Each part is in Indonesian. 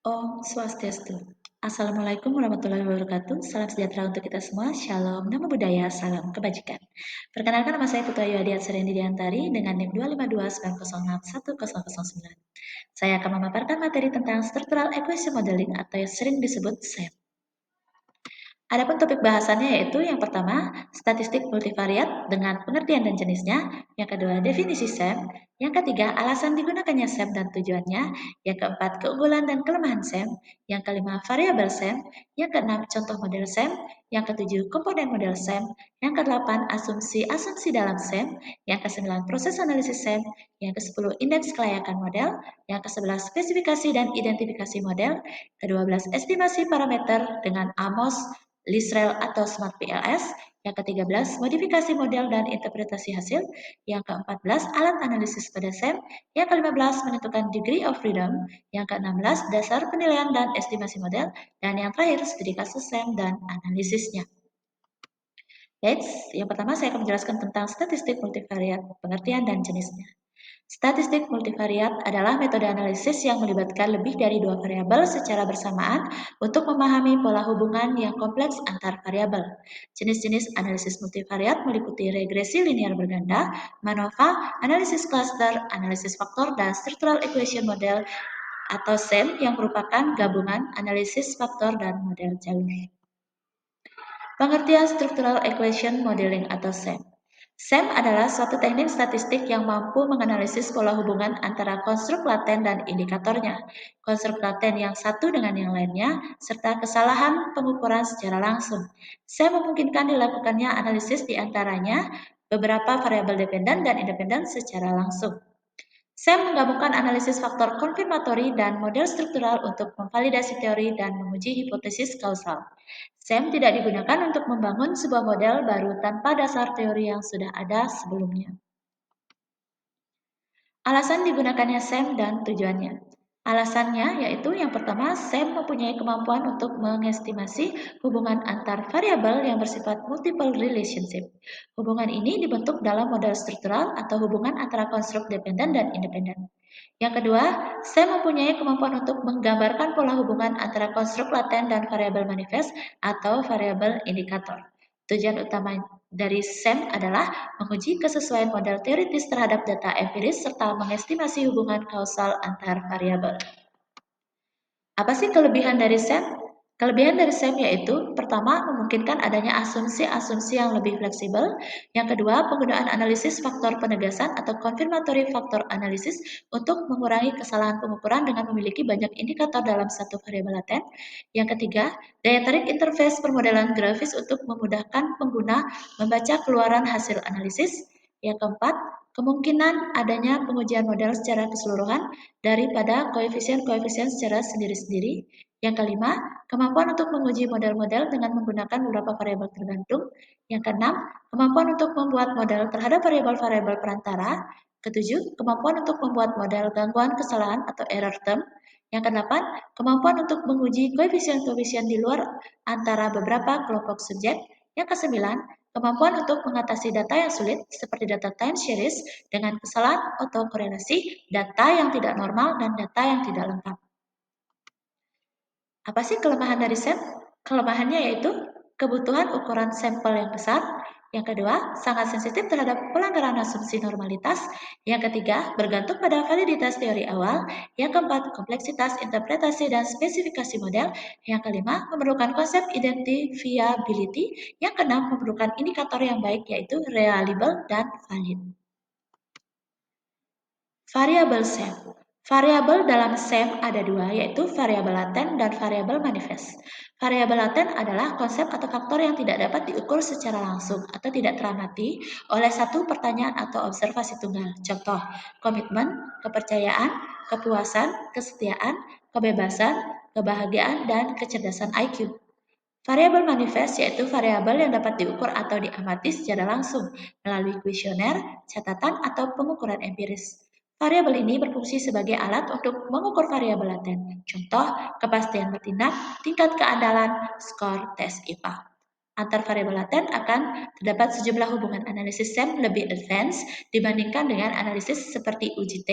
Om Swastiastu. Assalamualaikum warahmatullahi wabarakatuh. Salam sejahtera untuk kita semua. Shalom, namo buddhaya, salam kebajikan. Perkenalkan, nama saya Putu Ayu Adiat Serendi Diantari dengan NIM 252906109. Saya akan memaparkan materi tentang Structural Equation Modeling atau yang sering disebut SEM. Adapun topik bahasannya yaitu yang pertama, statistik multivariat dengan pengertian dan jenisnya, yang kedua, definisi SEM, yang ketiga, alasan digunakannya SEM dan tujuannya, yang keempat, keunggulan dan kelemahan SEM, yang kelima, variabel SEM, yang keenam, contoh model SEM, yang ketujuh, komponen model SEM, yang kedelapan, asumsi-asumsi dalam SEM, yang kesembilan, proses analisis SEM, yang kesepuluh, indeks kelayakan model, yang kesebelas, spesifikasi dan identifikasi model, kedua belas, estimasi parameter dengan AMOS, Lisrel atau Smart PLS, yang ke-13 modifikasi model dan interpretasi hasil, yang ke-14 alat analisis pada SEM, yang ke-15 menentukan degree of freedom, yang ke-16 dasar penilaian dan estimasi model, dan yang terakhir studi kasus SEM dan analisisnya. Baik, yang pertama saya akan menjelaskan tentang statistik multivariat, pengertian dan jenisnya. Statistik multivariat adalah metode analisis yang melibatkan lebih dari dua variabel secara bersamaan untuk memahami pola hubungan yang kompleks antar variabel. Jenis-jenis analisis multivariat meliputi regresi linear berganda, MANOVA, analisis cluster, analisis faktor, dan structural equation model atau SEM yang merupakan gabungan analisis faktor dan model jalur. Pengertian Structural Equation Modeling atau SEM. SEM adalah suatu teknik statistik yang mampu menganalisis pola hubungan antara konstruk laten dan indikatornya, konstruk laten yang satu dengan yang lainnya, serta kesalahan pengukuran secara langsung. SEM memungkinkan dilakukannya analisis di antaranya beberapa variabel dependen dan independen secara langsung. SEM menggabungkan analisis faktor konfirmatori dan model struktural untuk memvalidasi teori dan menguji hipotesis kausal. SEM tidak digunakan untuk membangun sebuah model baru tanpa dasar teori yang sudah ada sebelumnya. Alasan digunakannya SEM dan tujuannya. Alasannya yaitu yang pertama, SEM mempunyai kemampuan untuk mengestimasi hubungan antar variabel yang bersifat multiple relationship. Hubungan ini dibentuk dalam model struktural atau hubungan antara konstruk dependen dan independen. Yang kedua, SEM mempunyai kemampuan untuk menggambarkan pola hubungan antara konstruk laten dan variabel manifest atau variabel indikator. Tujuan utama dari SEM adalah menguji kesesuaian model teoritis terhadap data empiris serta mengestimasi hubungan kausal antar variabel. Apa sih kelebihan dari SEM? Kelebihan dari SEM yaitu, pertama, memungkinkan adanya asumsi-asumsi yang lebih fleksibel. Yang kedua, penggunaan analisis faktor penegasan atau confirmatory factor analysis untuk mengurangi kesalahan pengukuran dengan memiliki banyak indikator dalam satu variabel laten. Yang ketiga, daya tarik interface permodelan grafis untuk memudahkan pengguna membaca keluaran hasil analisis. Yang keempat, kemungkinan adanya pengujian model secara keseluruhan daripada koefisien-koefisien secara sendiri-sendiri. Yang kelima, kemampuan untuk menguji model-model dengan menggunakan beberapa variabel tergantung. Yang keenam, kemampuan untuk membuat model terhadap variabel-variabel perantara. Ketujuh, kemampuan untuk membuat model gangguan kesalahan atau error term. Yang kedelapan, kemampuan untuk menguji koefisien-koefisien di luar antara beberapa kelompok subjek. Yang kesembilan, kemampuan untuk mengatasi data yang sulit seperti data time series dengan kesalahan autokorelasi, data yang tidak normal, dan data yang tidak lengkap. Apa sih kelemahan dari SEM? Kelemahannya yaitu kebutuhan ukuran sampel yang besar. Yang kedua, sangat sensitif terhadap pelanggaran asumsi normalitas. Yang ketiga, bergantung pada validitas teori awal. Yang keempat, kompleksitas interpretasi dan spesifikasi model. Yang kelima, memerlukan konsep identifiability. Yang keenam, memerlukan indikator yang baik yaitu reliable dan valid. Variabel SEM. Variabel dalam SEM ada dua, yaitu variabel laten dan variabel manifest. Variabel laten adalah konsep atau faktor yang tidak dapat diukur secara langsung atau tidak teramati oleh satu pertanyaan atau observasi tunggal. Contoh, komitmen, kepercayaan, kepuasan, kesetiaan, kebebasan, kebahagiaan, dan kecerdasan IQ. Variabel manifest yaitu variabel yang dapat diukur atau diamati secara langsung melalui kuesioner, catatan, atau pengukuran empiris. Variabel ini berfungsi sebagai alat untuk mengukur variabel laten. Contoh, kepastian bertindak, tingkat keandalan, skor tes IPA. Antar variabel laten akan terdapat sejumlah hubungan analisis SEM lebih advance dibandingkan dengan analisis seperti UGT,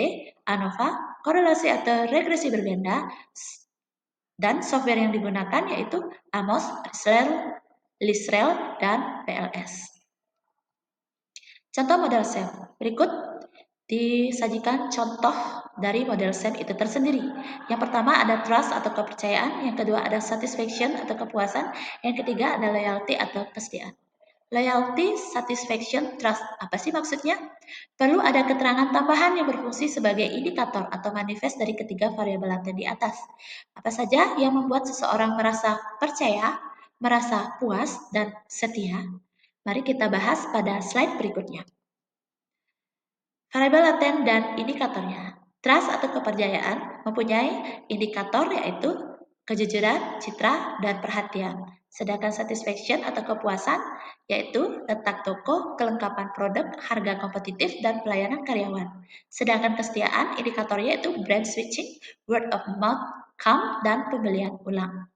ANOVA, korelasi atau regresi berganda, Dan software yang digunakan yaitu Amos, Lisrel, dan PLS. Contoh model SEM. Berikut disajikan contoh dari model SEM itu tersendiri. Yang pertama ada trust atau kepercayaan, yang kedua ada satisfaction atau kepuasan, yang ketiga ada loyalty atau kesetiaan. Loyalty, satisfaction, trust. Apa sih maksudnya? Perlu ada keterangan tambahan yang berfungsi sebagai indikator atau manifest dari ketiga variabel laten di atas. Apa saja yang membuat seseorang merasa percaya, merasa puas, dan setia? Mari kita bahas pada slide berikutnya. Variabel laten dan indikatornya. Trust atau kepercayaan mempunyai indikator yaitu kejujuran, citra, dan perhatian. Sedangkan satisfaction atau kepuasan yaitu letak toko, kelengkapan produk, harga kompetitif, dan pelayanan karyawan. Sedangkan kesetiaan indikatornya yaitu brand switching, word of mouth, count, dan pembelian ulang.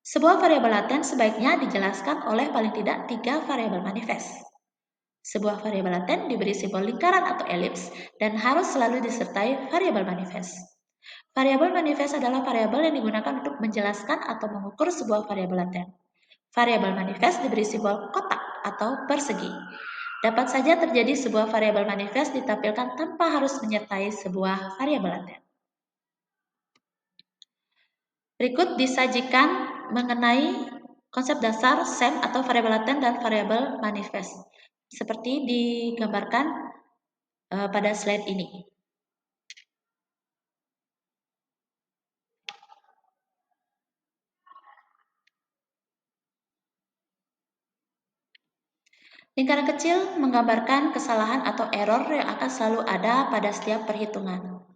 Sebuah variabel laten sebaiknya dijelaskan oleh paling tidak 3 variabel manifest. Sebuah variabel laten diberi simbol lingkaran atau elips dan harus selalu disertai variabel manifest. Variabel manifest adalah variabel yang digunakan untuk menjelaskan atau mengukur sebuah variabel laten. Variabel manifest diberi simbol kotak atau persegi. Dapat saja terjadi sebuah variabel manifest ditampilkan tanpa harus menyertai sebuah variabel laten. Berikut disajikan mengenai konsep dasar SEM atau variabel laten dan variabel manifest. Seperti digambarkan pada slide ini. Lingkaran kecil menggambarkan kesalahan atau error yang akan selalu ada pada setiap perhitungan.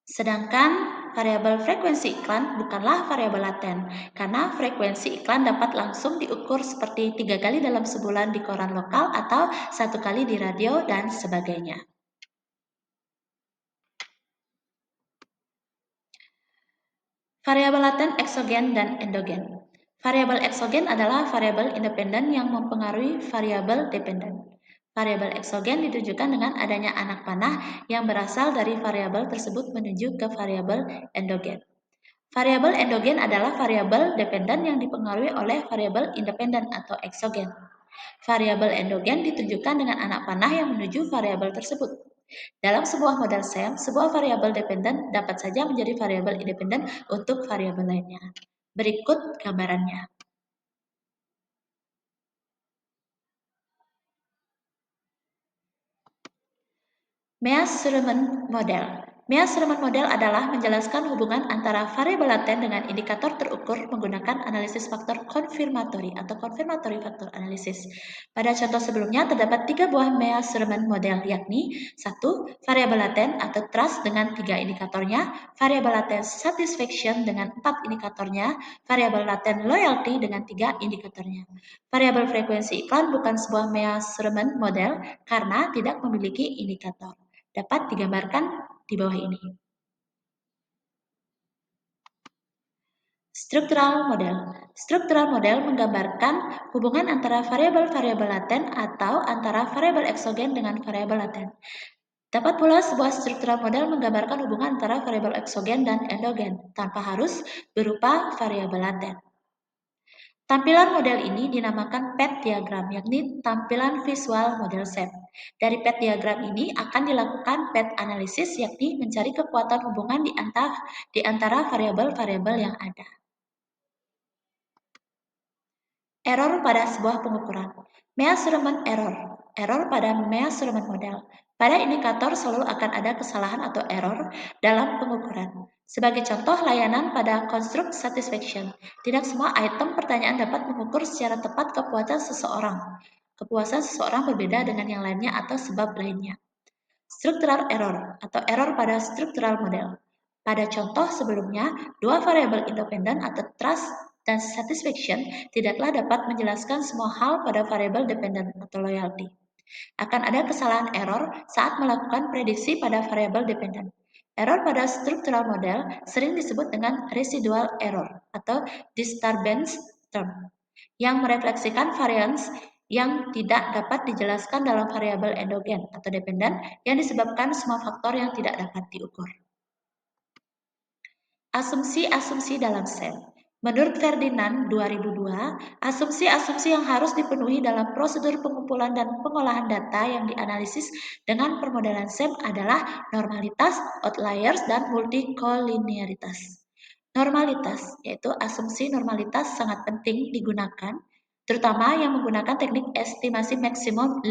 Sedangkan variabel frekuensi iklan bukanlah variabel laten, karena frekuensi iklan dapat langsung diukur seperti 3 kali dalam sebulan di koran lokal atau 1 kali di radio dan sebagainya. Variabel laten eksogen dan endogen. Variabel eksogen adalah variabel independen yang mempengaruhi variabel dependen. Variabel eksogen ditunjukkan dengan adanya anak panah yang berasal dari variabel tersebut menuju ke variabel endogen. Variabel endogen adalah variabel dependen yang dipengaruhi oleh variabel independen atau eksogen. Variabel endogen ditunjukkan dengan anak panah yang menuju variabel tersebut. Dalam sebuah model SEM, sebuah variabel dependen dapat saja menjadi variabel independen untuk variabel lainnya. Berikut gambarannya. Measurement model. Measurement model adalah menjelaskan hubungan antara variabel laten dengan indikator terukur menggunakan analisis faktor konfirmatori atau confirmatory factor analysis. Pada contoh sebelumnya terdapat 3 buah measurement model, yakni 1. Variabel laten atau trust dengan 3 indikatornya, variabel laten satisfaction dengan 4 indikatornya, variabel laten loyalty dengan 3 indikatornya. Variabel frekuensi iklan bukan sebuah measurement model karena tidak memiliki indikator. Dapat digambarkan di bawah ini. Struktural model. Struktural model menggambarkan hubungan antara variabel-variabel laten atau antara variabel eksogen dengan variabel laten. Dapat pula sebuah struktural model menggambarkan hubungan antara variabel eksogen dan endogen tanpa harus berupa variabel laten. Tampilan model ini dinamakan PET diagram, yakni tampilan visual model SEM. Dari PET diagram ini akan dilakukan PET analisis, yakni mencari kekuatan hubungan di antara variabel-variabel yang ada. Error pada sebuah pengukuran. Measurement error. Error pada measurement model. Pada indikator selalu akan ada kesalahan atau error dalam pengukuran. Sebagai contoh layanan pada construct satisfaction, tidak semua item pertanyaan dapat mengukur secara tepat kepuasan seseorang. Kepuasan seseorang berbeda dengan yang lainnya atau sebab lainnya. Structural error atau error pada structural model. Pada contoh sebelumnya, 2 variabel independen atau trust dan satisfaction tidaklah dapat menjelaskan semua hal pada variabel dependen atau loyalty. Akan ada kesalahan error saat melakukan prediksi pada variabel dependen. Error pada structural model sering disebut dengan residual error atau disturbance term yang merefleksikan variance yang tidak dapat dijelaskan dalam variabel endogen atau dependen yang disebabkan semua faktor yang tidak dapat diukur. Asumsi-asumsi dalam SEM. Menurut Ferdinand 2002, asumsi-asumsi yang harus dipenuhi dalam prosedur pengumpulan dan pengolahan data yang dianalisis dengan permodalan SEM adalah normalitas, outliers, dan multikolinearitas. Normalitas, yaitu asumsi normalitas sangat penting digunakan, terutama yang menggunakan teknik estimasi maksimum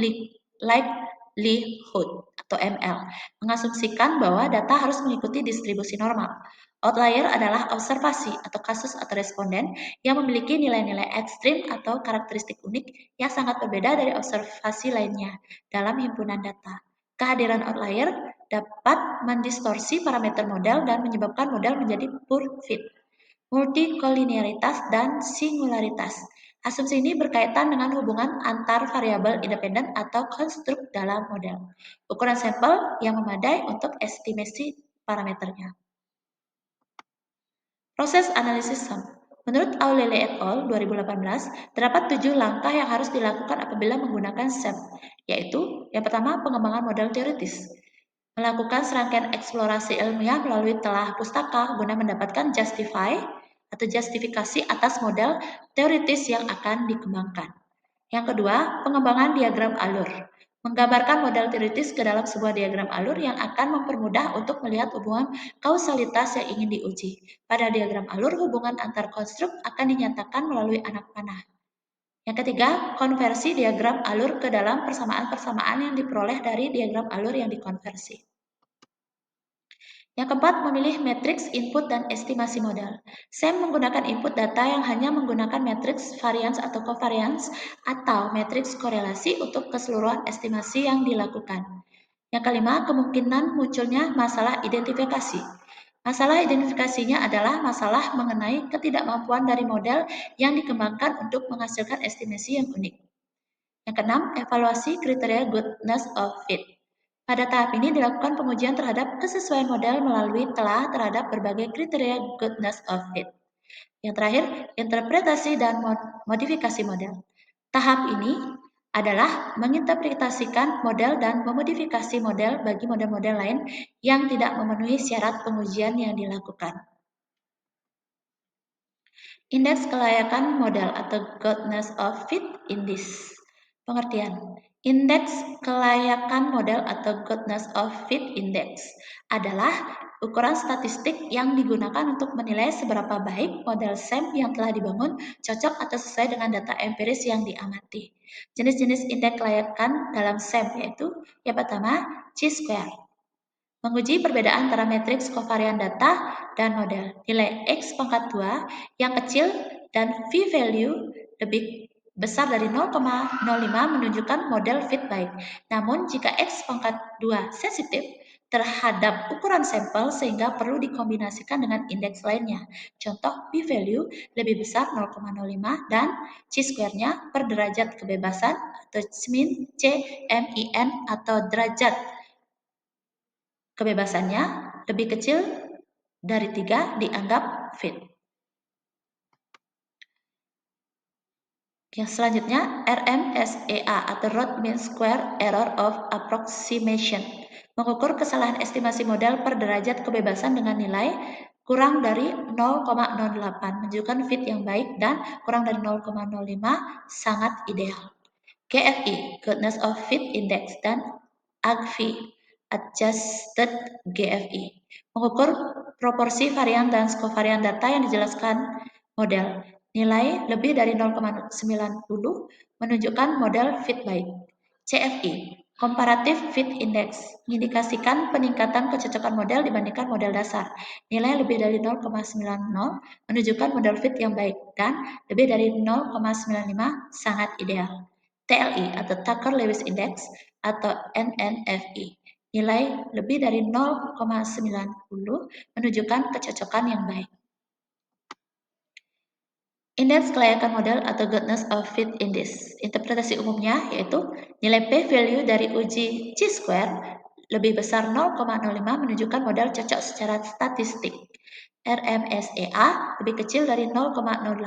likelihood atau ML, mengasumsikan bahwa data harus mengikuti distribusi normal. Outlier adalah observasi atau kasus atau responden yang memiliki nilai-nilai ekstrim atau karakteristik unik yang sangat berbeda dari observasi lainnya dalam himpunan data. Kehadiran outlier dapat mendistorsi parameter model dan menyebabkan model menjadi poor fit. Multikolinearitas dan singularitas. Asumsi ini berkaitan dengan hubungan antar variabel independen atau konstruk dalam model. Ukuran sampel yang memadai untuk estimasi parameternya. Proses analisis SEM. Menurut Aulele et al. 2018, terdapat 7 langkah yang harus dilakukan apabila menggunakan SEM, yaitu yang pertama pengembangan model teoritis. Melakukan serangkaian eksplorasi ilmiah melalui telah pustaka guna mendapatkan justifikasi atas model teoritis yang akan dikembangkan. Yang kedua, pengembangan diagram alur. Menggambarkan model teoritis ke dalam sebuah diagram alur yang akan mempermudah untuk melihat hubungan kausalitas yang ingin diuji. Pada diagram alur, hubungan antar konstruk akan dinyatakan melalui anak panah. Yang ketiga, konversi diagram alur ke dalam persamaan-persamaan yang diperoleh dari diagram alur yang dikonversi. Yang keempat, memilih matriks input dan estimasi modal. SEM menggunakan input data yang hanya menggunakan matriks varians atau covariance atau matriks korelasi untuk keseluruhan estimasi yang dilakukan. Yang kelima, kemungkinan munculnya masalah identifikasi. Masalah identifikasinya adalah masalah mengenai ketidakmampuan dari model yang dikembangkan untuk menghasilkan estimasi yang unik. Yang keenam, evaluasi kriteria goodness of fit. Pada tahap ini dilakukan pengujian terhadap kesesuaian model melalui telah terhadap berbagai kriteria goodness of fit. Yang terakhir, interpretasi dan modifikasi model. Tahap ini adalah menginterpretasikan model dan memodifikasi model bagi model-model lain yang tidak memenuhi syarat pengujian yang dilakukan. Indeks kelayakan model atau goodness of fit index. Pengertian. Indeks kelayakan model atau goodness of fit index adalah ukuran statistik yang digunakan untuk menilai seberapa baik model SEM yang telah dibangun cocok atau sesuai dengan data empiris yang diamati. Jenis-jenis indeks kelayakan dalam SEM yaitu yang pertama, chi-square. Menguji perbedaan antara matriks kovarian data dan model. Nilai X pangkat 2 yang kecil dan V-value lebih besar dari 0,05 menunjukkan model fit baik. Namun jika X pangkat 2 sensitif terhadap ukuran sampel sehingga perlu dikombinasikan dengan indeks lainnya. Contoh p-value lebih besar 0,05 dan chi-square-nya per derajat kebebasan atau CMIN atau derajat kebebasannya lebih kecil dari 3 dianggap fit. Yang selanjutnya, RMSEA atau Root Mean Square Error of Approximation. Mengukur kesalahan estimasi model per derajat kebebasan dengan nilai kurang dari 0,08 menunjukkan fit yang baik dan kurang dari 0,05 sangat ideal. GFI, Goodness of Fit Index, dan AGFI, Adjusted GFI, mengukur proporsi varian dan skovarian data yang dijelaskan model. Nilai lebih dari 0,90 menunjukkan model fit baik. CFI, Comparative Fit Index, mengindikasikan peningkatan kecocokan model dibandingkan model dasar. Nilai lebih dari 0,90 menunjukkan model fit yang baik dan lebih dari 0,95 sangat ideal. TLI atau Tucker-Lewis Index atau NNFI. Nilai lebih dari 0,90 menunjukkan kecocokan yang baik. Indeks kelayakan model atau Goodness of Fit Index. Interpretasi umumnya yaitu nilai p-value dari uji chi-square lebih besar 0,05 menunjukkan modal cocok secara statistik. RMSEA lebih kecil dari 0,08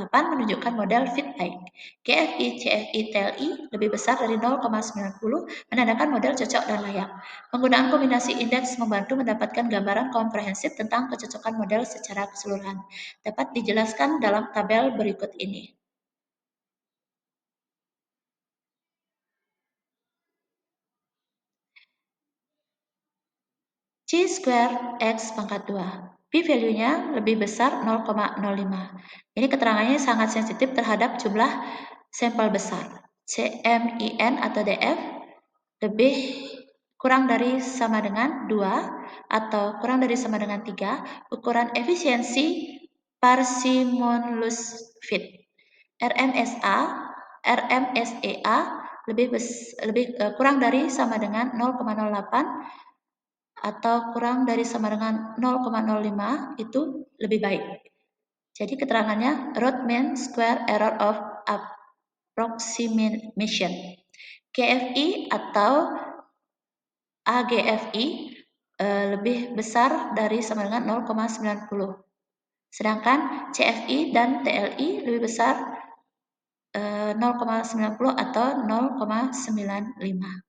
menunjukkan modal fit baik. GFI, CFI, TLI lebih besar dari 0,90 menandakan modal cocok dan layak. Penggunaan kombinasi indeks membantu mendapatkan gambaran komprehensif tentang kecocokan model secara keseluruhan. Dapat dijelaskan dalam tabel berikut ini. C-square X pangkat 2. P-value-nya lebih besar 0,05. Ini keterangannya sangat sensitif terhadap jumlah sampel besar. CMIN atau DF lebih kurang dari sama dengan 2 atau kurang dari sama dengan 3, ukuran efisiensi parsimonious fit. RMSEA lebih kurang dari sama dengan 0,08 atau kurang dari sama dengan 0,05 itu lebih baik. Jadi keterangannya root mean square error of approximation. GFI atau AGFI lebih besar dari sama dengan 0,90. Sedangkan CFI dan TLI lebih besar 0,90 atau 0,95.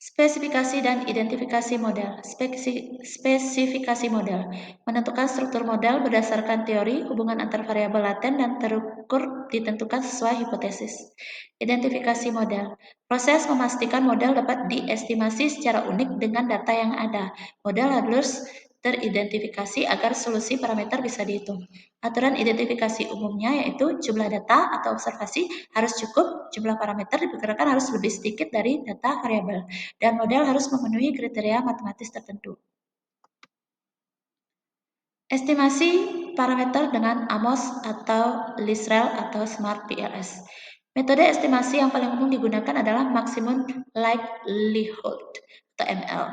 Spesifikasi dan identifikasi model. Spesifikasi model menentukan struktur model berdasarkan teori hubungan antar variabel laten dan terukur ditentukan sesuai hipotesis. Identifikasi model. Proses memastikan model dapat diestimasi secara unik dengan data yang ada. Model harus teridentifikasi agar solusi parameter bisa dihitung. Aturan identifikasi umumnya yaitu jumlah data atau observasi harus cukup, jumlah parameter diperkirakan harus lebih sedikit dari data variabel, dan model harus memenuhi kriteria matematis tertentu. Estimasi parameter dengan Amos atau Lisrel atau Smart PLS. Metode estimasi yang paling umum digunakan adalah Maximum Likelihood atau ML,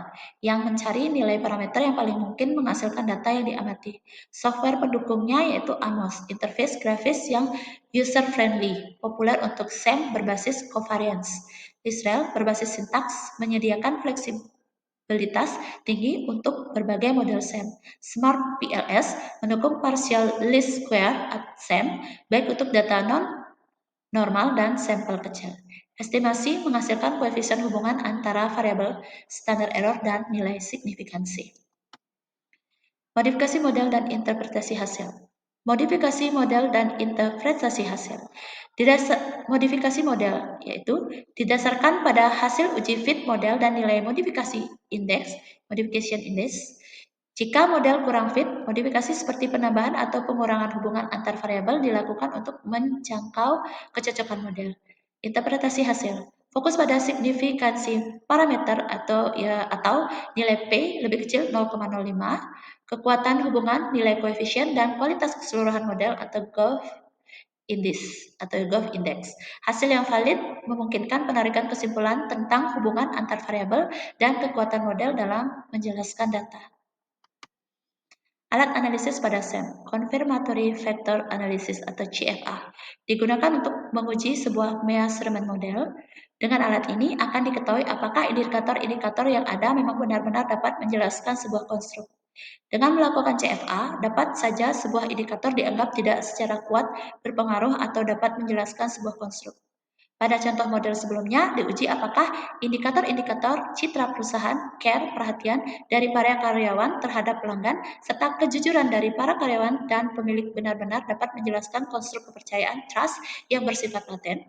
yang mencari nilai parameter yang paling mungkin menghasilkan data yang diamati. Software pendukungnya yaitu Amos, interface grafis yang user-friendly, populer untuk SEM berbasis covariance. Lisrel berbasis sintaks, menyediakan fleksibilitas tinggi untuk berbagai model SEM. Smart PLS mendukung partial least square SEM, baik untuk data non-normal dan sampel kecil. Estimasi menghasilkan koefisien hubungan antara variabel standar error dan nilai signifikansi. Modifikasi model dan interpretasi hasil. Modifikasi model dan interpretasi hasil. Modifikasi model yaitu didasarkan pada hasil uji fit model dan nilai modifikasi indeks, modification index. Jika model kurang fit, modifikasi seperti penambahan atau pengurangan hubungan antar variabel dilakukan untuk menjangkau kecocokan model. Interpretasi hasil. Fokus pada signifikansi parameter atau nilai P lebih kecil 0,05, kekuatan hubungan nilai koefisien dan kualitas keseluruhan model atau Gauss index. Hasil yang valid memungkinkan penarikan kesimpulan tentang hubungan antar variabel dan kekuatan model dalam menjelaskan data. Alat analisis pada SEM, Confirmatory Factor Analysis atau CFA, digunakan untuk menguji sebuah measurement model. Dengan alat ini akan diketahui apakah indikator-indikator yang ada memang benar-benar dapat menjelaskan sebuah konstruk. Dengan melakukan CFA, dapat saja sebuah indikator dianggap tidak secara kuat berpengaruh atau dapat menjelaskan sebuah konstruk. Pada contoh model sebelumnya, diuji apakah indikator-indikator citra perusahaan, care, perhatian dari para karyawan terhadap pelanggan, serta kejujuran dari para karyawan dan pemilik benar-benar dapat menjelaskan konstruk kepercayaan trust yang bersifat laten.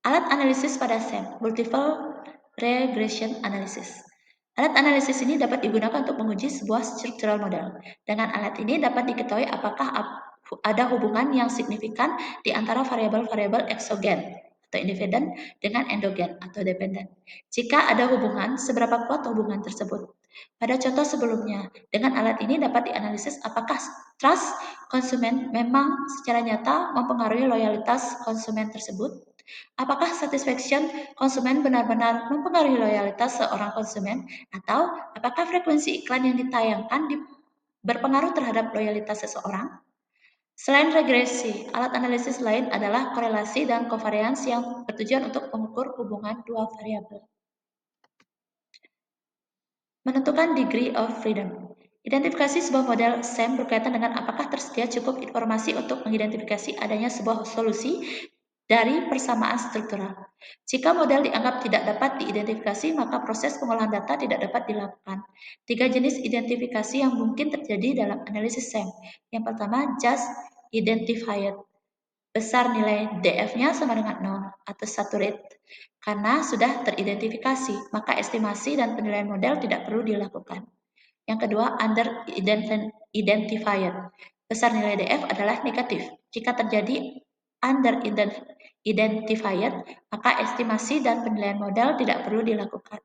Alat analisis pada SEM, Multiple Regression Analysis. Alat analisis ini dapat digunakan untuk menguji sebuah structural model. Dengan alat ini dapat diketahui apakah ada hubungan yang signifikan di antara variabel-variabel eksogen atau independen dengan endogen atau dependen. Jika ada hubungan, seberapa kuat hubungan tersebut? Pada contoh sebelumnya, dengan alat ini dapat dianalisis apakah trust konsumen memang secara nyata mempengaruhi loyalitas konsumen tersebut. Apakah satisfaction konsumen benar-benar mempengaruhi loyalitas seorang konsumen, atau apakah frekuensi iklan yang ditayangkan berpengaruh terhadap loyalitas seseorang? Selain regresi, alat analisis lain adalah korelasi dan covariance yang bertujuan untuk mengukur hubungan dua variabel. Menentukan degree of freedom. Identifikasi sebuah model SEM berkaitan dengan apakah tersedia cukup informasi untuk mengidentifikasi adanya sebuah solusi dari persamaan struktural. Jika model dianggap tidak dapat diidentifikasi, maka proses pengolahan data tidak dapat dilakukan. 3 jenis identifikasi yang mungkin terjadi dalam analisis SEM. Yang pertama, just identified. Besar nilai DF-nya sama dengan 0 atau saturate. Karena sudah teridentifikasi, maka estimasi dan penilaian model tidak perlu dilakukan. Yang kedua, under identified. Besar nilai DF adalah negatif. Jika terjadi under identified, maka estimasi dan penilaian model tidak perlu dilakukan.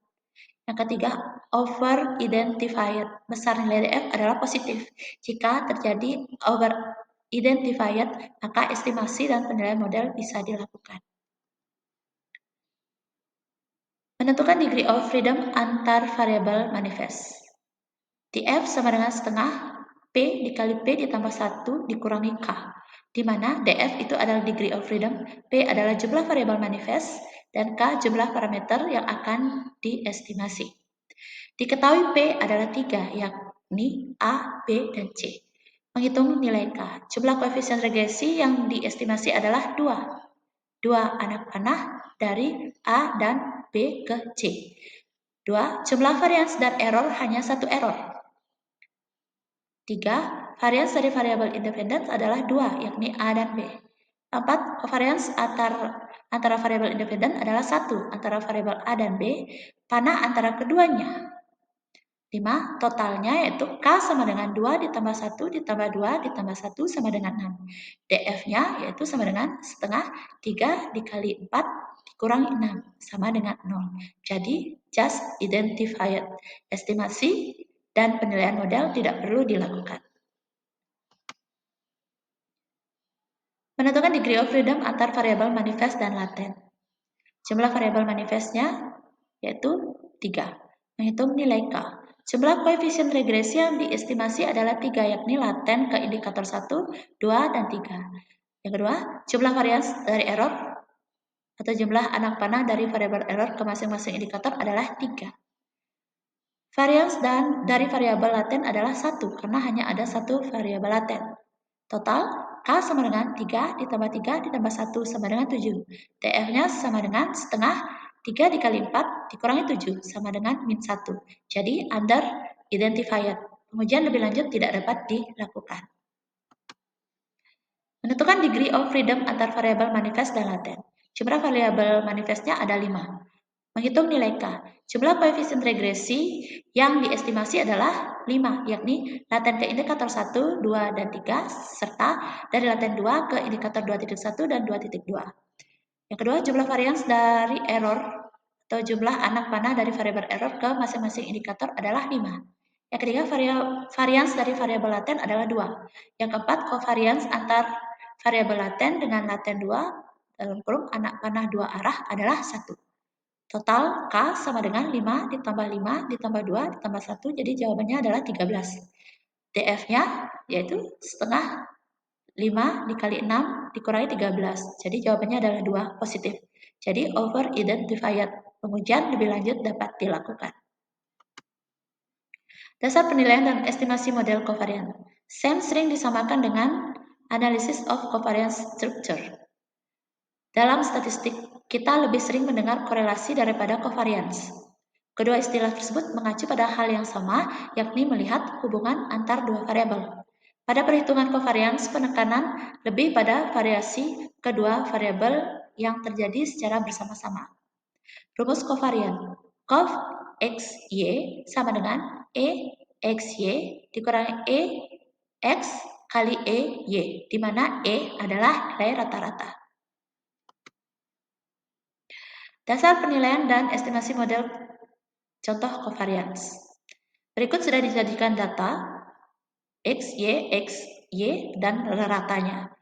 Yang ketiga, over identified. Besar nilai DF adalah positif. Jika terjadi over identified, maka estimasi dan penilaian model bisa dilakukan. Menentukan degree of freedom antar variabel manifest. Df sama dengan setengah P dikali P ditambah 1 dikurangi K, di mana Df itu adalah degree of freedom, P adalah jumlah variabel manifest, dan K jumlah parameter yang akan diestimasi. Diketahui P adalah 3, yakni A, B, dan C. Menghitung nilai K. Jumlah koefisien regresi yang diestimasi adalah 2. 2 anak panah dari A dan B ke C. 2. Jumlah varians dan error hanya 1 error. 3. Varians dari variabel independen adalah 2, yakni A dan B. 4. Covariance antara variabel independen adalah 1 antara variabel A dan B, panah antara keduanya. 5. Totalnya yaitu K sama dengan 2 ditambah 1 ditambah 2 ditambah 1 sama dengan 6. DF-nya yaitu sama dengan setengah 3 dikali 4 dikurangi 6 sama dengan 0. Jadi, just identified. Estimasi dan penilaian model tidak perlu dilakukan. Menentukan degree of freedom antar variabel manifest dan laten. Jumlah variabel manifestnya yaitu 3. Menghitung nilai K. Jumlah koefisien regresi yang diestimasi adalah 3, yakni laten ke indikator 1, 2, dan 3. Yang kedua, jumlah varians dari error atau jumlah anak panah dari variabel error ke masing-masing indikator adalah 3. Varians dari variabel laten adalah 1, karena hanya ada 1 variabel laten. Total, K sama dengan 3 ditambah 3 ditambah 1 sama dengan 7. TF-nya sama dengan setengah 3 dikali 4 dikurangi 7 sama dengan min 1. Jadi, under identified. Pengujian lebih lanjut tidak dapat dilakukan. Menentukan degree of freedom antar variabel manifest dan laten. Jumlah variabel manifestnya ada 5. Menghitung nilai K. Jumlah koefisien regresi yang diestimasi adalah 5, yakni laten ke indikator 1, 2, dan 3, serta dari laten 2 ke indikator 2.1 dan 2.2. Yang kedua, jumlah varians dari error atau jumlah anak panah dari variabel error ke masing-masing indikator adalah 5. Yang ketiga, varians dari variabel laten adalah 2. Yang keempat, covariance antar variabel laten dengan laten 2 dalam kurung anak panah 2 arah adalah 1. Total K sama dengan 5 ditambah 5 ditambah 2 ditambah 1, jadi jawabannya adalah 13. DF-nya yaitu setengah 5 dikali 6 dikurangi 13, jadi jawabannya adalah 2, positif. Jadi over identified. Pengujian lebih lanjut dapat dilakukan. Dasar penilaian dan estimasi model covariance. SEM sering disamakan dengan analysis of covariance structure. Dalam statistik, kita lebih sering mendengar korelasi daripada covariance. Kedua istilah tersebut mengacu pada hal yang sama, yakni melihat hubungan antar dua variabel. Pada perhitungan covariance, penekanan lebih pada variasi kedua variabel yang terjadi secara bersama-sama. Rumus covariance. Cov x y sama dengan e x y dikurangi e x kali e y, di mana e adalah nilai rata-rata. Dasar penilaian dan estimasi model contoh covariance. Berikut sudah dijadikan data X, Y, dan ratanya.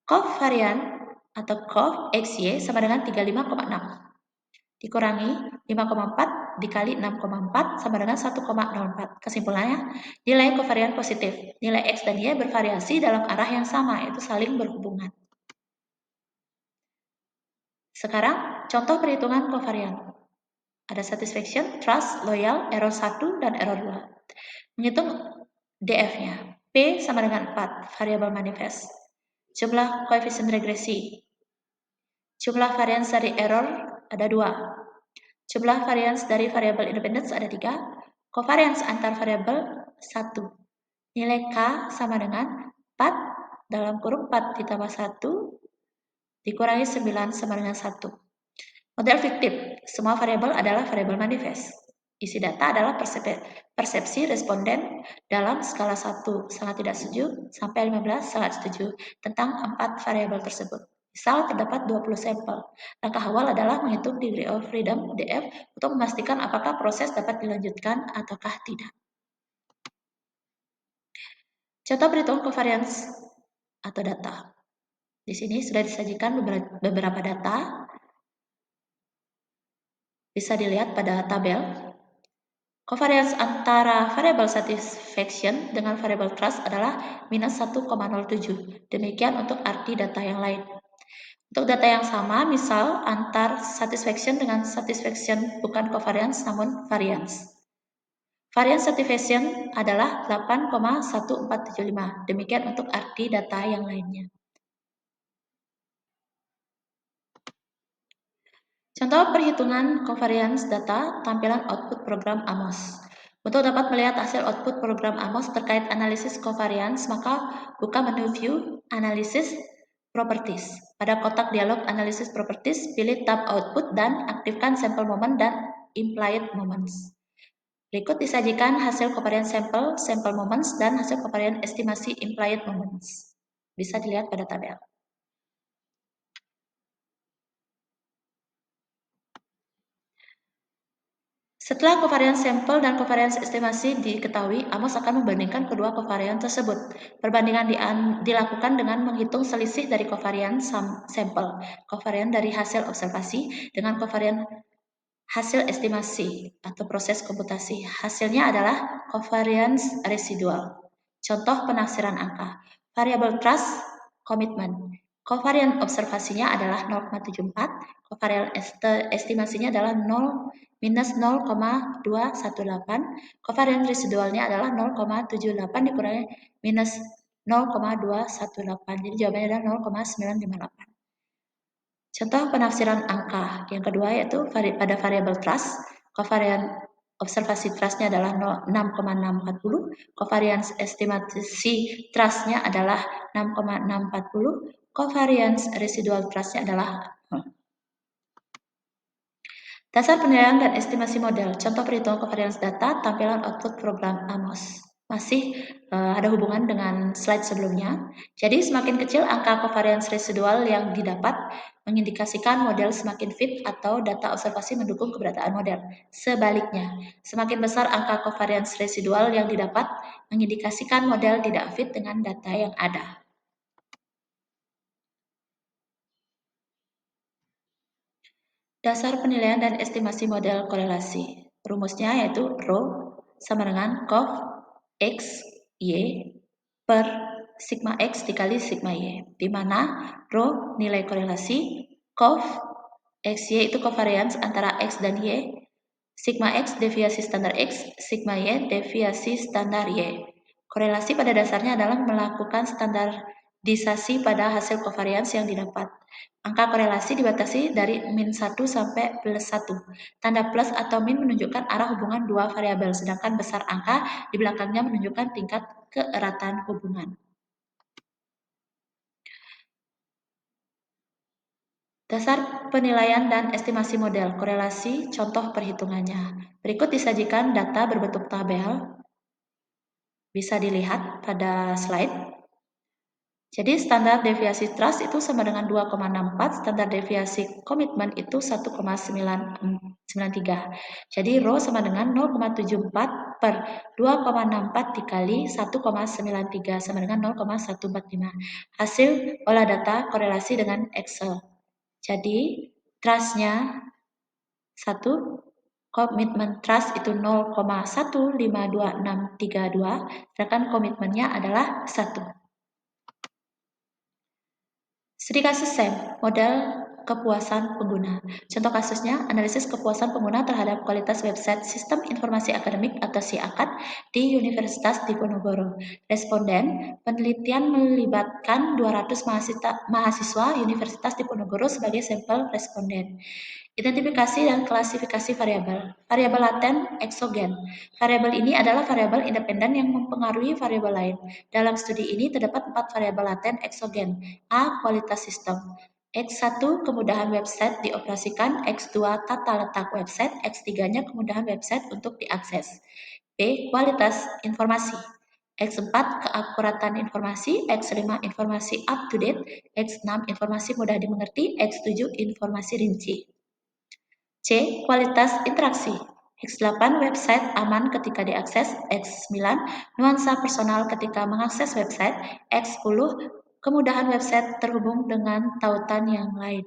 Covariance atau Cov XY sama dengan 35,6. dikurangi 5,4 dikali 6,4 sama dengan 1,04. Kesimpulannya, nilai kovarian positif. Nilai X dan Y bervariasi dalam arah yang sama, yaitu saling berhubungan. Sekarang, contoh perhitungan kovarian. Ada satisfaction, trust, loyal, error 1, dan error 2. Menghitung DF-nya. P sama dengan 4, variabel manifest. Jumlah koefisien regresi. Jumlah varians dari error ada 2. Jumlah varians dari variabel independence ada 3. Covariance antar variabel 1. Nilai K sama dengan 4 dalam kurung 4 ditambah 1 dikurangi 9 sama dengan 1. Model fiktif. Semua variabel adalah variabel manifest. Isi data adalah persepsi responden dalam skala 1 sangat tidak setuju sampai 15 sangat setuju tentang 4 variabel tersebut. Misal terdapat 20 sampel. Langkah awal adalah menghitung degree of freedom DF untuk memastikan apakah proses dapat dilanjutkan ataukah tidak. Contoh perhitungan covariance atau data. Di sini sudah disajikan beberapa data. Bisa dilihat pada tabel. Covariance antara variabel satisfaction dengan variabel trust adalah minus 1,07. Demikian untuk arti data yang lain. Untuk data yang sama, misal antar satisfaction dengan satisfaction bukan covariance namun variance. Variance satisfaction adalah 8,1475. Demikian untuk arti data yang lainnya. Contoh perhitungan covariance data tampilan output program AMOS. Untuk dapat melihat hasil output program AMOS terkait analisis covariance, maka buka menu View, Analysis, Properties. Pada kotak dialog Analysis Properties, pilih tab Output dan aktifkan Sample Moment dan Implied Moments. Berikut disajikan hasil covariance sample moments, dan hasil covariance estimasi implied moments. Bisa dilihat pada tabel. Setelah covariance sampel dan covariance estimasi diketahui, AMOS akan membandingkan kedua covariance tersebut. Perbandingan dilakukan dengan menghitung selisih dari covariance sampel, covariance dari hasil observasi, dengan covariance hasil estimasi atau proses komputasi. Hasilnya adalah covariance residual. Contoh penafsiran angka. Variabel trust, komitmen. Covariance observasinya adalah 0,74, covariance estimasinya adalah 0 minus 0,218, covariance residualnya adalah 0,78 dikurangi minus 0,218. Jadi jawabannya adalah 0,958. Contoh penafsiran angka yang kedua yaitu pada variabel trust, covariance observasi trustnya adalah 6,640, covariance estimasi trustnya adalah 6,640, covariance residual trustnya adalah 0. Dasar penilaian dan estimasi model. Contoh perhitungan covariance data, tampilan output program AMOS. Masih ada hubungan dengan slide sebelumnya. Jadi semakin kecil angka covariance residual yang didapat, mengindikasikan model semakin fit atau data observasi mendukung keberadaan model. Sebaliknya, semakin besar angka covariance residual yang didapat, mengindikasikan model tidak fit dengan data yang ada. Dasar penilaian dan estimasi model korelasi. Rumusnya yaitu Rho sama dengan cov X, Y per sigma X dikali sigma Y. Di mana Rho nilai korelasi, cov XY itu covariance antara X dan Y, sigma X deviasi standar X, sigma Y deviasi standar Y. Korelasi pada dasarnya adalah melakukan standarisasi pada hasil covariance yang didapat. Angka korelasi dibatasi dari min 1 sampai plus 1. Tanda plus atau min menunjukkan arah hubungan dua variabel, sedangkan besar angka di belakangnya menunjukkan tingkat keeratan hubungan. Dasar penilaian dan estimasi model korelasi, contoh perhitungannya. Berikut disajikan data berbentuk tabel. Bisa dilihat pada slide. Jadi standar deviasi trust itu sama dengan 2,64, standar deviasi komitmen itu 1,993. Jadi Rho sama dengan 0,74 per 2,64 dikali 1,93 sama dengan 0,145. Hasil olah data korelasi dengan Excel. Jadi trustnya 1. Komitmen trust itu 0,152632, sedangkan komitmennya adalah 1. Studi kasus SEM, model kepuasan pengguna. Contoh kasusnya, analisis kepuasan pengguna terhadap kualitas website Sistem Informasi Akademik atau SIAKAD di Universitas Diponegoro. Responden, penelitian melibatkan 200 mahasiswa Universitas Diponegoro sebagai sampel responden. Identifikasi dan klasifikasi variabel. Variabel laten eksogen. Variabel ini adalah variabel independen yang mempengaruhi variabel lain. Dalam studi ini terdapat 4 variabel laten eksogen. A. Kualitas sistem. X1 kemudahan website dioperasikan, X2 tata letak website, X3-nya kemudahan website untuk diakses. B. Kualitas informasi. X4 keakuratan informasi, X5 informasi up to date, X6 informasi mudah dimengerti, X7 informasi rinci. C. Kualitas interaksi. X8 website aman ketika diakses, X9 nuansa personal ketika mengakses website, X10 kemudahan website terhubung dengan tautan yang lain.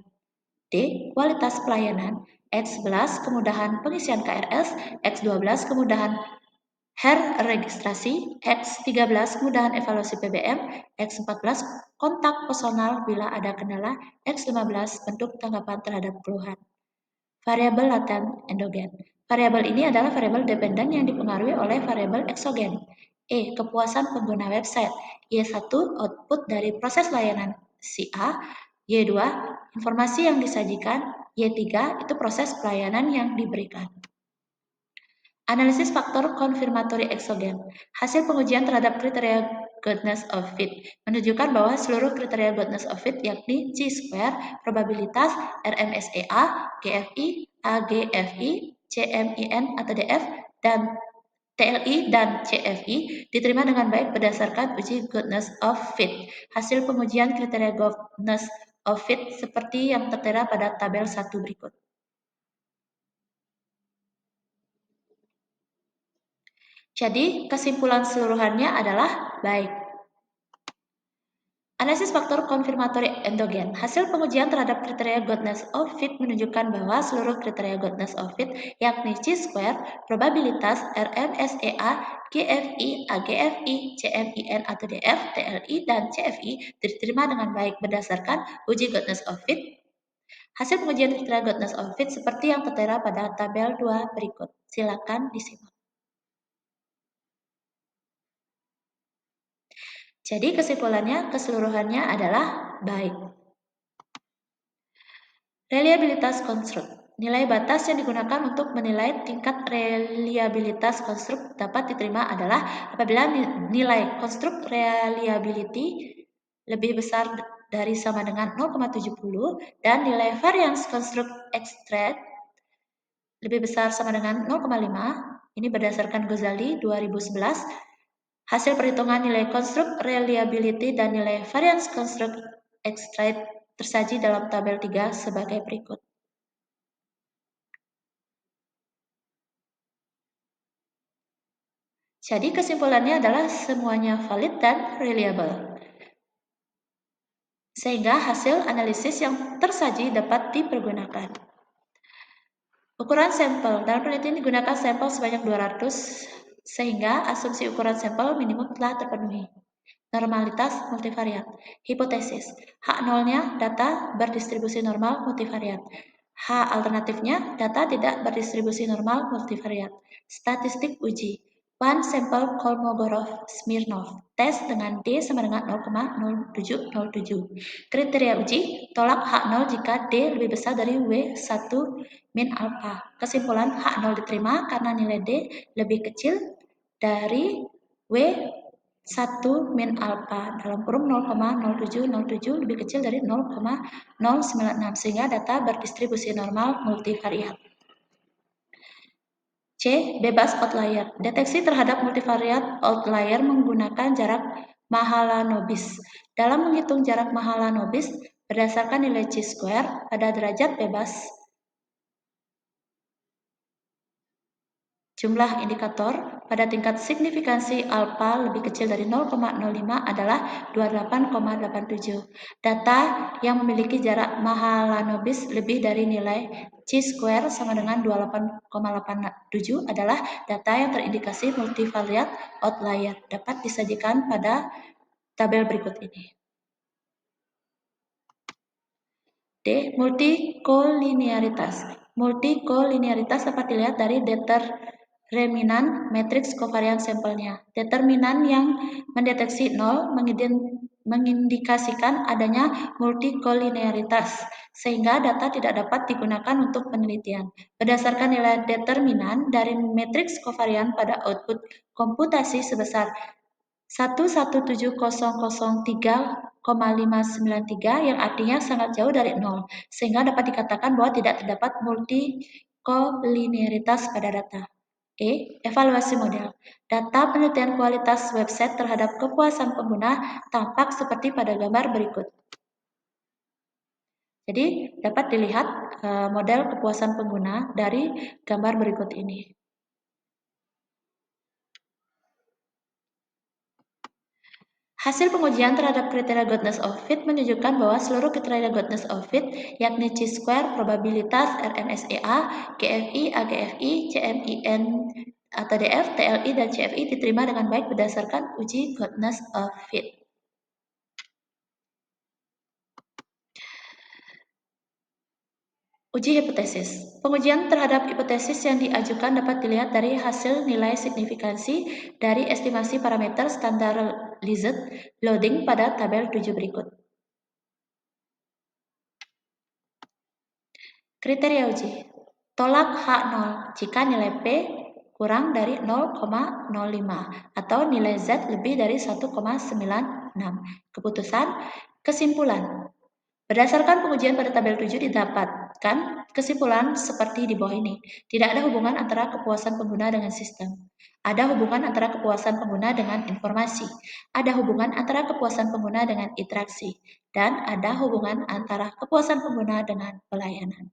D. Kualitas pelayanan. X11 kemudahan pengisian KRS, X12 kemudahan registrasi, X13 kemudahan evaluasi PBM, X14 kontak personal bila ada kendala, X15 bentuk tanggapan terhadap keluhan. Variabel laten endogen. Variabel ini adalah variabel dependen yang dipengaruhi oleh variabel eksogen. E. Kepuasan pengguna website. Y1 output dari proses layanan si A. Y2 informasi yang disajikan. Y3 itu proses pelayanan yang diberikan. Analisis faktor konfirmatori eksogen. Hasil pengujian terhadap kriteria goodness of fit menunjukkan bahwa seluruh kriteria goodness of fit yakni chi-square, probabilitas, RMSEA, GFI, AGFI, CMIN atau DF, dan TLI dan CFI diterima dengan baik berdasarkan uji goodness of fit. Hasil pengujian kriteria goodness of fit seperti yang tertera pada tabel 1 berikut. Jadi, kesimpulan seluruhannya adalah baik. Analisis faktor konfirmatori endogen. Hasil pengujian terhadap kriteria goodness of fit menunjukkan bahwa seluruh kriteria goodness of fit, yakni chi-square, probabilitas, RMSEA, GFI, AGFI, CMIN atau DF, TLI, dan CFI diterima dengan baik berdasarkan uji goodness of fit. Hasil pengujian kriteria goodness of fit seperti yang tertera pada tabel 2 berikut. Silakan disimak. Jadi kesimpulannya, keseluruhannya adalah baik. Reliabilitas konstruk. Nilai batas yang digunakan untuk menilai tingkat reliabilitas konstruk dapat diterima adalah apabila nilai konstruk reliability lebih besar dari sama dengan 0,70 dan nilai variance konstruk extract lebih besar sama dengan 0,5. Ini berdasarkan Ghazali 2011. Hasil perhitungan nilai konstruk reliability dan nilai variance konstruk extract tersaji dalam tabel 3 sebagai berikut. Jadi kesimpulannya adalah semuanya valid dan reliable. Sehingga hasil analisis yang tersaji dapat dipergunakan. Ukuran sampel. Dalam penelitian digunakan sampel sebanyak 200 sehingga asumsi ukuran sampel minimum telah terpenuhi. Normalitas multivariat. Hipotesis. H0-nya data berdistribusi normal multivariat. H alternatifnya data tidak berdistribusi normal multivariat. Statistik uji. One sample Kolmogorov-Smirnov. Tes dengan D sama dengan 0,0707. Kriteria uji. Tolak H0 jika D lebih besar dari W1 min alpha. Kesimpulan H0 diterima karena nilai D lebih kecil dari W1 min alpha dalam kurung 0,0707 lebih kecil dari 0,096 sehingga data berdistribusi normal multivariat. C. Bebas outlier. Deteksi terhadap multivariat outlier menggunakan jarak Mahalanobis. Dalam menghitung jarak Mahalanobis berdasarkan nilai chi-square pada derajat bebas, jumlah indikator pada tingkat signifikansi alpha lebih kecil dari 0,05 adalah 28,87. Data yang memiliki jarak Mahalanobis lebih dari nilai Chi-square sama dengan 28,87 adalah data yang terindikasi multivariate outlier. Dapat disajikan pada tabel berikut ini. D. Multikolinearitas. Multikolinearitas dapat dilihat dari determinan matriks kovarian sampelnya. Determinan yang mendeteksi 0 mengindikasikan adanya multikolinearitas, sehingga data tidak dapat digunakan untuk penelitian. Berdasarkan nilai determinan dari matriks kovarian pada output komputasi sebesar 117.003,593 yang artinya sangat jauh dari 0, sehingga dapat dikatakan bahwa tidak terdapat multikolinearitas pada data. E. Evaluasi model. Data penelitian kualitas website terhadap kepuasan pengguna tampak seperti pada gambar berikut. Jadi, dapat dilihat model kepuasan pengguna dari gambar berikut ini. Hasil pengujian terhadap kriteria Goodness of Fit menunjukkan bahwa seluruh kriteria Goodness of Fit, yakni Chi-square, probabilitas, RMSEA, GFI, AGFI, CMIN atau DF, TLI, dan CFI diterima dengan baik berdasarkan uji Goodness of Fit. Uji hipotesis. Pengujian terhadap hipotesis yang diajukan dapat dilihat dari hasil nilai signifikansi dari estimasi parameter standardized loading pada tabel 7 berikut. Kriteria uji. Tolak H0 jika nilai P kurang dari 0,05 atau nilai Z lebih dari 1,96. Keputusan. Kesimpulan. Berdasarkan pengujian pada tabel 7 didapatkan kesimpulan seperti di bawah ini. Tidak ada hubungan antara kepuasan pengguna dengan sistem. Ada hubungan antara kepuasan pengguna dengan informasi. Ada hubungan antara kepuasan pengguna dengan interaksi. Dan ada hubungan antara kepuasan pengguna dengan pelayanan.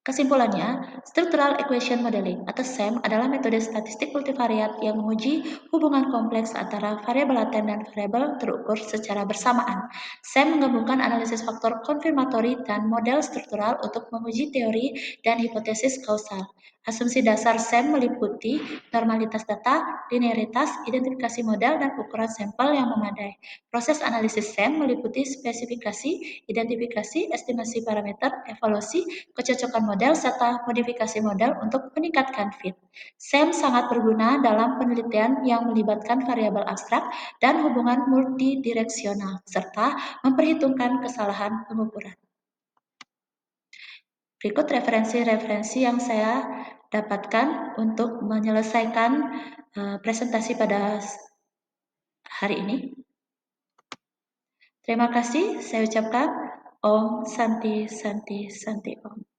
Kesimpulannya, Structural Equation Modeling atau SEM adalah metode statistik multivariat yang menguji hubungan kompleks antara variabel laten dan variabel terukur secara bersamaan. SEM menggabungkan analisis faktor konfirmatori dan model struktural untuk menguji teori dan hipotesis kausal. Asumsi dasar SEM meliputi normalitas data, linearitas, identifikasi model, dan ukuran sampel yang memadai. Proses analisis SEM meliputi spesifikasi, identifikasi, estimasi parameter, evaluasi, kecocokan model, serta modifikasi model untuk meningkatkan fit. SEM sangat berguna dalam penelitian yang melibatkan variabel abstrak dan hubungan multidireksional, serta memperhitungkan kesalahan pengukuran. Berikut referensi-referensi yang saya dapatkan untuk menyelesaikan presentasi pada hari ini. Terima kasih, saya ucapkan Om Santi Santi Santi Om.